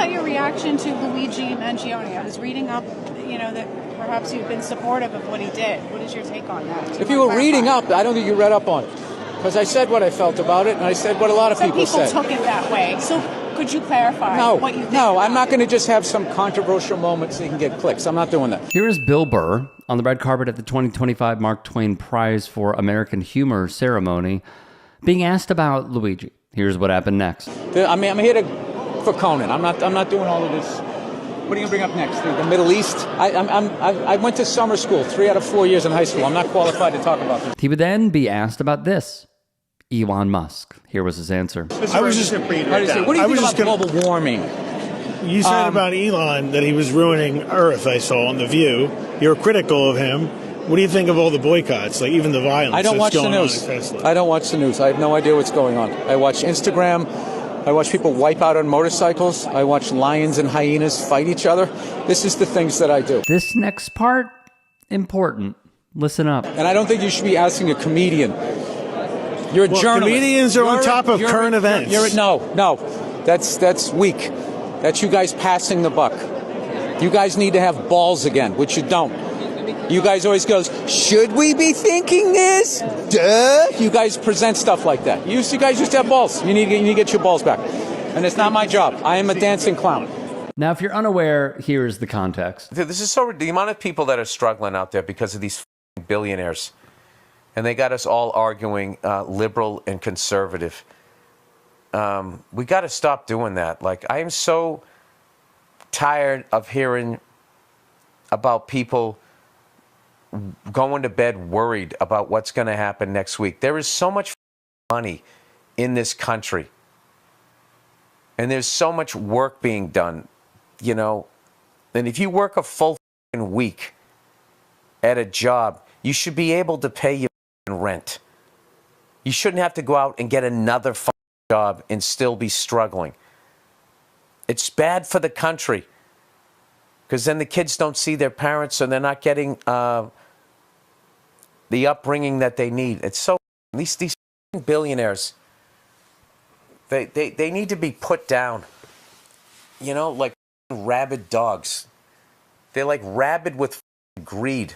about your reaction to Luigi Mangione? I was reading up, that perhaps you've been supportive of what he did. What is your take on that? If you were reading up, I don't think you read up on it. Because I said what I felt about it, and I said what a lot of people said. Some people took it that way. So could you clarify what you think? No, I'm not going to just have some controversial moment so you can get clicks. I'm not doing that. Here is Bill Burr on the red carpet at the 2025 Mark Twain Prize for American Humor ceremony, being asked about Luigi. Here's what happened next. I'm here for Conan. I'm not doing all of this. What are you going to bring up next? The Middle East? I went to summer school 3 out of 4 years in high school. I'm not qualified to talk about this. He would then be asked about this. Elon Musk. Here was his answer. I was just what do you think about global warming? You said about Elon that he was ruining Earth, I saw on The View. You're critical of him. What do you think of all the boycotts, like even the violence? I don't watch the news. I don't watch the news. I have no idea what's going on. I watch Instagram. I watch people wipe out on motorcycles. I watch lions and hyenas fight each other. This is the things that I do. This next part, important. Listen up. And I don't think you should be asking a comedian. You're a journalist. Comedians are on top of current events. No. That's weak. That's you guys passing the buck. You guys need to have balls again, which you don't. You guys always goes, should we be thinking this? Duh. You guys present stuff like that. You guys used to have balls. You need to get your balls back. And it's not my job. I am a dancing clown. Now, if you're unaware, here's the context. This is the amount of people that are struggling out there because of these billionaires. And they got us all arguing liberal and conservative. We got to stop doing that. Like, I am so tired of hearing about people going to bed worried about what's going to happen next week. There is so much money in this country. And there's so much work being done, And if you work a full week at a job, you should be able to pay your rent. You shouldn't have to go out and get another job and still be struggling. It's bad for the country because then the kids don't see their parents and they're not getting the upbringing that they need. It's so these billionaires, they need to be put down. Like rabid dogs. They're like rabid with greed.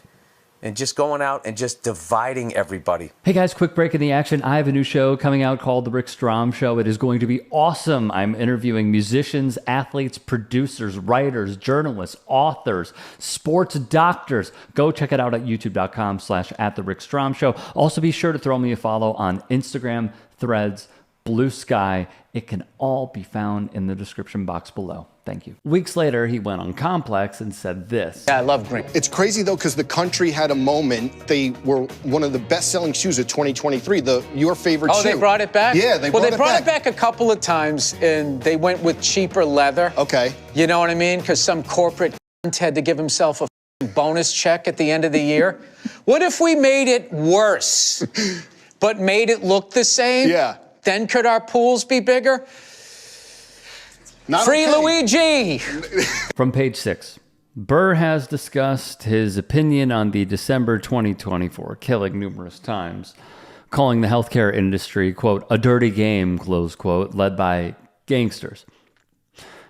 And just going out and just dividing everybody. Hey guys, quick break in the action. I have a new show coming out called The Rick Strom Show. It is going to be awesome. I'm interviewing musicians, athletes, producers, writers, journalists, authors, sports doctors. Go check it out at youtube.com/@TheRickStrom Show. Also be sure to throw me a follow on Instagram, Threads, Blue Sky. It can all be found in the description box below. Thank you. Weeks later, he went on Complex and said this. Yeah, I love green. It's crazy, though, because the country had a moment. They were one of the best-selling shoes of 2023, your favorite shoe. Oh, they brought it back? Yeah, they brought it back a couple of times, and they went with cheaper leather. Okay. You know what I mean? Because some corporate had to give himself a bonus check at the end of the year. What if we made it worse, but made it look the same? Yeah. Then could our pools be bigger? Not Free okay. Luigi! From page 6, Burr has discussed his opinion on the December 2024 killing numerous times, calling the healthcare industry, quote, a dirty game, close quote, led by gangsters.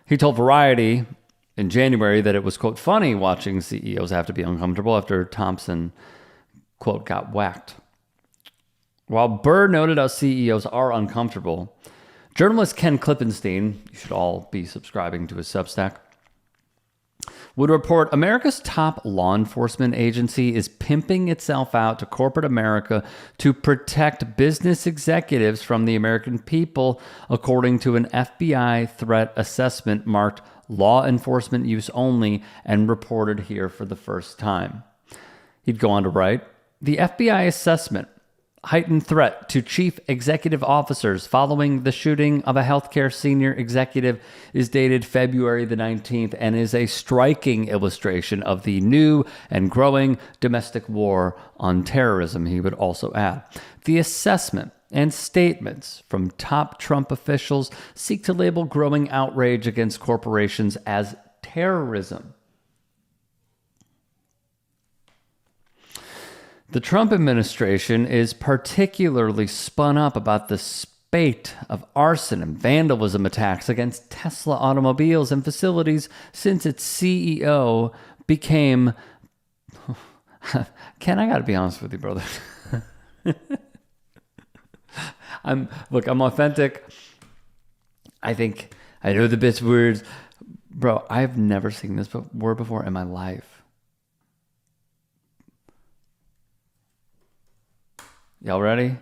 He told Variety in January that it was, quote, funny watching CEOs have to be uncomfortable after Thompson, quote, got whacked. While Burr noted how CEOs are uncomfortable, journalist Ken Klippenstein, you should all be subscribing to his Substack, would report America's top law enforcement agency is pimping itself out to corporate America to protect business executives from the American people, according to an FBI threat assessment marked law enforcement use only and reported here for the first time. He'd go on to write, the FBI assessment heightened threat to chief executive officers following the shooting of a healthcare senior executive is dated February the 19th and is a striking illustration of the new and growing domestic war on terrorism, he would also add. The assessment and statements from top Trump officials seek to label growing outrage against corporations as terrorism. The Trump administration is particularly spun up about the spate of arson and vandalism attacks against Tesla automobiles and facilities since its CEO became... Ken, I gotta be honest with you, brother. I'm authentic. I think I know the bit's words. Bro, I've never seen this word before in my life. Y'all ready?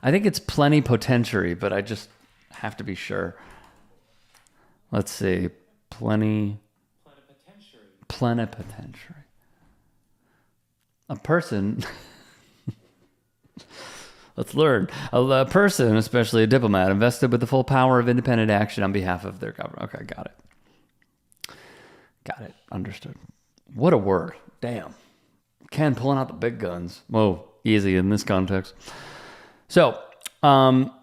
I think it's plenipotentiary, but I just have to be sure. Let's see. Plenipotentiary. A person... Let's learn. A person, especially a diplomat, invested with the full power of independent action on behalf of their government. Okay, got it. Got it. Understood. What a word. Damn. Ken pulling out the big guns. Whoa, easy in this context. So,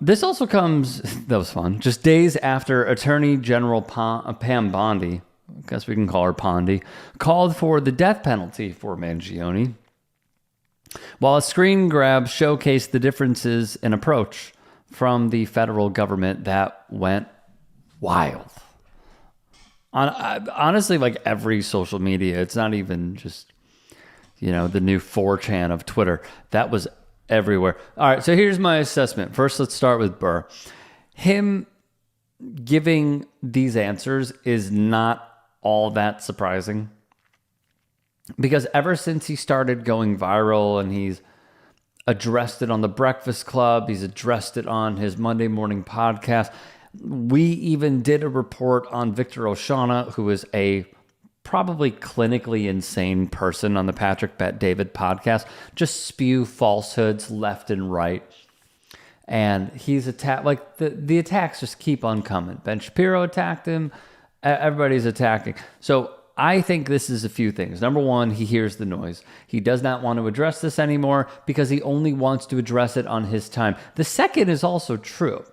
this also comes, that was fun, just days after Attorney General Pam Bondi, I guess we can call her Pondy, called for the death penalty for Mangione, while a screen grab showcased the differences in approach from the federal government that went wild. Honestly, like every social media, it's not even just, the new 4chan of Twitter. That was everywhere. All right, so here's my assessment. First, let's start with Burr. Him giving these answers is not all that surprising. Because ever since he started going viral and he's addressed it on The Breakfast Club, he's addressed it on his Monday morning podcast. We even did a report on Victor Oshana, who is a probably clinically insane person on the Patrick Bet-David podcast, just spew falsehoods left and right. And he's attacked, like the attacks just keep on coming. Ben Shapiro attacked him. Everybody's attacking. So I think this is a few things. Number one, he hears the noise. He does not want to address this anymore because he only wants to address it on his time. The second is also true,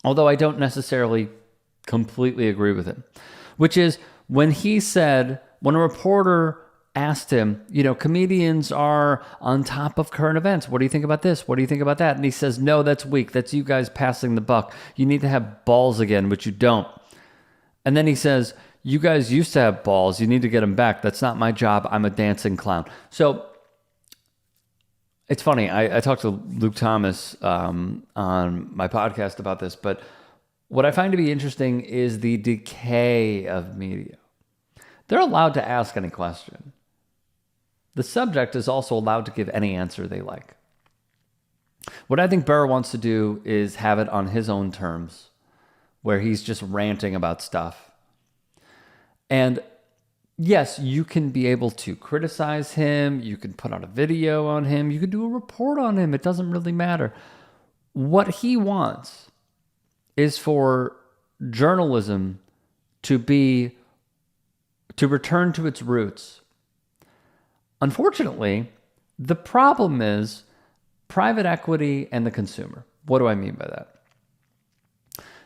although I don't necessarily completely agree with him, which is when he said, when a reporter asked him, comedians are on top of current events. What do you think about this? What do you think about that? And he says, no, that's weak. That's you guys passing the buck. You need to have balls again, which you don't. And then he says, you guys used to have balls. You need to get them back. That's not my job. I'm a dancing clown. So it's funny. I talked to Luke Thomas on my podcast about this, but what I find to be interesting is the decay of media. They're allowed to ask any question. The subject is also allowed to give any answer they like. What I think Burr wants to do is have it on his own terms, where he's just ranting about stuff. And yes, you can be able to criticize him. You can put out a video on him. You can do a report on him. It doesn't really matter. What he wants is for journalism to return to its roots. Unfortunately, the problem is private equity and the consumer. What do I mean by that?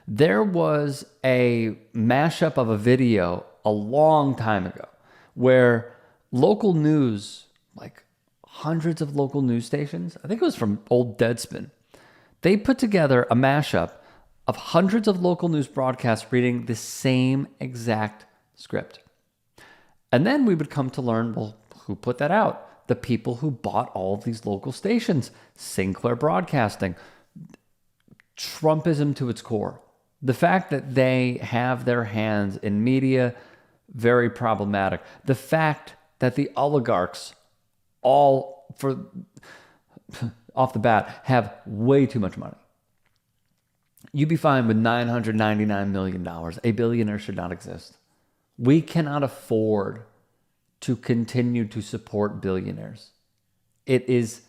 There was a mashup of a video a long time ago where local news, like hundreds of local news stations, I think it was from old Deadspin, they put together a mashup of hundreds of local news broadcasts reading the same exact script. And then we would come to learn, well, who put that out? The people who bought all of these local stations. Sinclair Broadcasting. Trumpism to its core. The fact that they have their hands in media, very problematic. The fact that the oligarchs all, off the bat, have way too much money. You'd be fine with $999 million. A billionaire should not exist. We cannot afford to continue to support billionaires. It is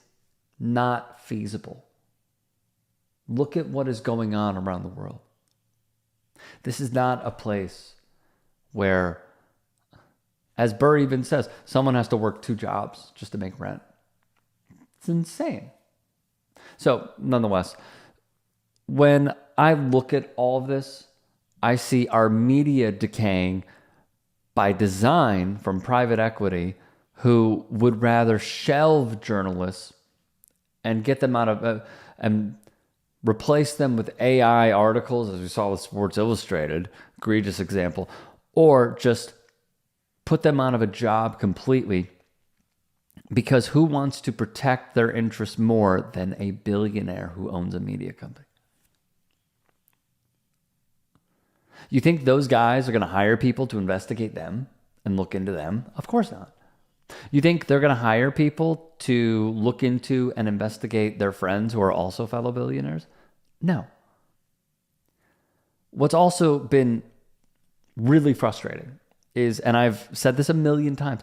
not feasible. Look at what is going on around the world. This is not a place where, as Burr even says, someone has to work 2 jobs just to make rent. It's insane. So, nonetheless, when I look at all of this, I see our media decaying by design from private equity who would rather shelve journalists and get them out of and replace them with AI articles, as we saw with Sports Illustrated, egregious example, or just put them out of a job completely, because who wants to protect their interests more than a billionaire who owns a media company? You think those guys are going to hire people to investigate them and look into them? Of course not. You think they're going to hire people to look into and investigate their friends who are also fellow billionaires? No. What's also been really frustrating is, and I've said this a million times,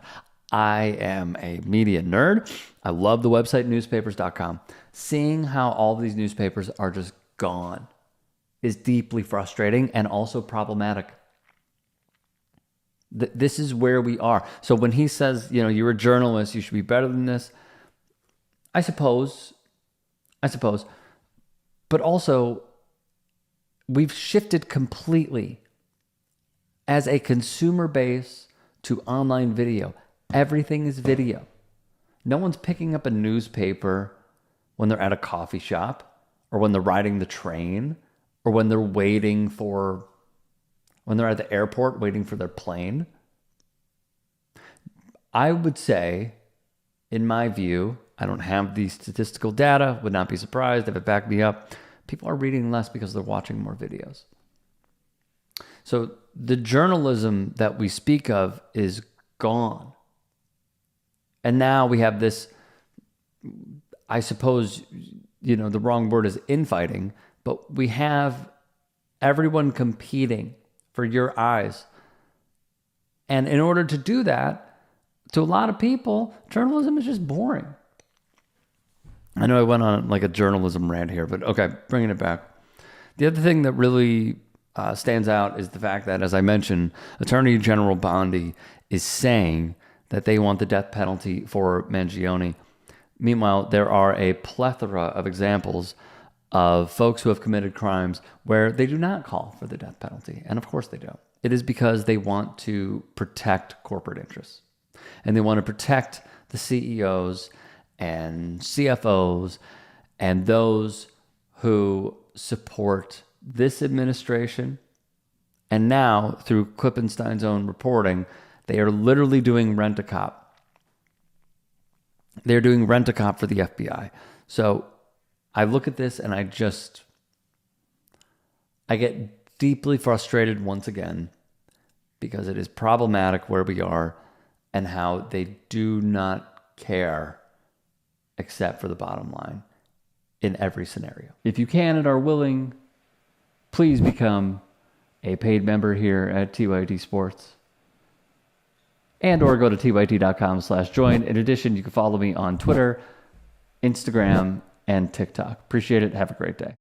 I am a media nerd. I love the website newspapers.com. Seeing how all these newspapers are just gone is deeply frustrating and also problematic. This is where we are. So when he says, you're a journalist, you should be better than this, I suppose. But also, we've shifted completely as a consumer base to online video. Everything is video. No one's picking up a newspaper when they're at a coffee shop, or when they're riding the train, or when they're when they're at the airport waiting for their plane. I would say, in my view, I don't have the statistical data, would not be surprised if it backed me up. People are reading less because they're watching more videos. So the journalism that we speak of is gone. And now we have this, I suppose, the wrong word is infighting, but we have everyone competing for your eyes. And in order to do that, to a lot of people, journalism is just boring. I know I went on like a journalism rant here, but okay, bringing it back. The other thing that really stands out is the fact that, as I mentioned, Attorney General Bondi is saying that they want the death penalty for Mangione. Meanwhile, there are a plethora of examples of folks who have committed crimes where they do not call for the death penalty. And of course they don't. It is because they want to protect corporate interests. And they want to protect the CEOs and CFOs and those who support this administration. And now, through Klippenstein's own reporting, they are literally doing rent-a-cop. They're doing rent-a-cop for the FBI. So I look at this and I get deeply frustrated once again, because it is problematic where we are and how they do not care except for the bottom line in every scenario. If you can and are willing, please become a paid member here at TYT Sports, and or go to tyt.com/join. In addition, you can follow me on Twitter, Instagram, and TikTok. Appreciate it. Have a great day.